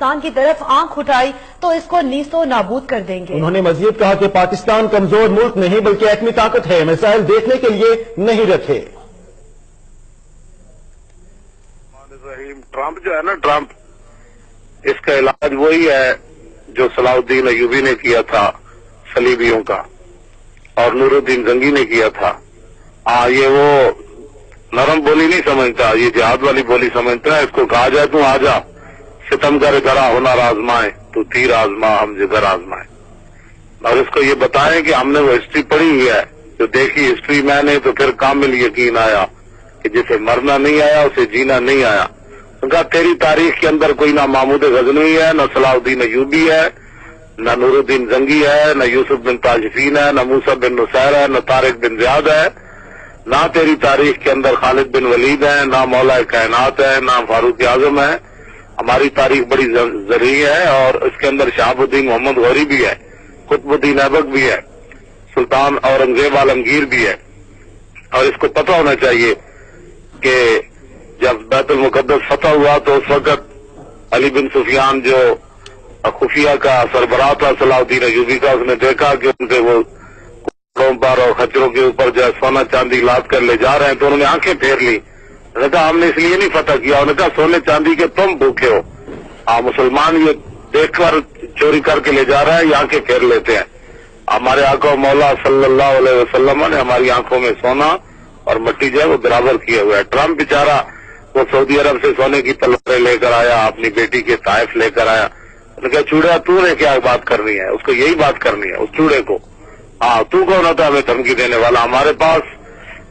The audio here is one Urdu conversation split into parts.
پاکستان کی طرف آنکھ اٹھائی تو اس کو نیستو نابود کر دیں گے۔ انہوں نے مزید کہا کہ پاکستان کمزور ملک نہیں بلکہ ایٹمی طاقت ہے، میزائل دیکھنے کے لیے نہیں رکھے۔ ٹرمپ جو ہے نا، ٹرمپ اس کا علاج وہی ہے جو صلاح الدین ایوبی نے کیا تھا صلیبیوں کا، اور نور الدین زنگی نے کیا تھا۔ یہ وہ نرم بولی نہیں سمجھتا، یہ جہاد والی بولی سمجھتا ہے۔ اس کو کہا جائے تو آ جا، ستم گر کرا ہنر آزمائے، تو تیر آزما ہم جگر آزمائے، اور اس کو یہ بتائیں کہ ہم نے وہ ہسٹری پڑھی ہوئی ہے، جو دیکھی ہسٹری میں نے، تو پھر کامل یقین آیا کہ جسے مرنا نہیں آیا اسے جینا نہیں آیا۔ ان کا تیری تاریخ کے اندر کوئی نہ محمود غزنوی ہے، نہ صلاح الدین ایوبی ہے، نہ نور الدین زنگی ہے، نہ یوسف بن تاجفین ہے، نہ موسیٰ بن نصیر ہے، نہ طارق بن زیاد ہے، نہ تیری تاریخ کے اندر خالد بن ولید ہے، نہ مولا کائنات ہے، نہ فاروق اعظم ہے۔ ہماری تاریخ بڑی زرعی ہے، اور اس کے اندر شہاب الدین محمد غوری بھی ہے، قطب الدین ایبک بھی ہے، سلطان اورنگزیب عالمگیر بھی ہے۔ اور اس کو پتہ ہونا چاہیے کہ جب بیت المقدس فتح ہوا تو اس وقت علی بن سفیان جو خفیہ کا سربراہ تھا صلاح الدین ایوبی کا، اس نے دیکھا کہ ان کے وہ گھوڑوں پر اور خچروں کے اوپر جو ہے سونا چاندی لاد کر لے جا رہے ہیں، تو انہوں نے آنکھیں پھیر لی۔ انہوں نے کہا ہم نے اس لیے نہیں فتح کیا، انہوں نے کہا سونے چاندی کے تم بھوکے ہو، مسلمان یہ دیکھ کر چوری کر کے لے جا رہا ہے، یہ آنکھیں پھیر لیتے ہیں۔ ہمارے آقا مولا صلی اللہ علیہ وسلم نے ہماری آنکھوں میں سونا اور مٹی جو ہے وہ برابر کیے ہوئے ہے۔ ٹرمپ بیچارہ وہ سعودی عرب سے سونے کی تلواریں لے کر آیا، اپنی بیٹی کے تحائف لے کر آیا۔ انہوں نے کہا چوڑا تو نے کیا بات کرنی ہے، اس کو یہی بات کرنی ہے، اس چوڑے کو۔ تو کون ہوتا ہے ہمیں دھمکی دینے والا؟ ہمارے پاس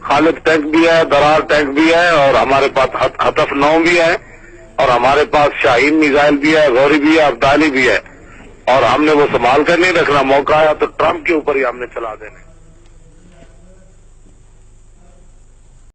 خالد ٹینک بھی ہے، درار ٹینک بھی ہے، اور ہمارے پاس ہتف 9 بھی ہے، اور ہمارے پاس شاہین میزائل بھی ہے، غوری بھی ہے، ابدالی بھی ہے، اور ہم نے وہ سنبھال کر نہیں رکھنا۔ موقع آیا تو ٹرمپ کے اوپر ہی ہم نے چلا دینے۔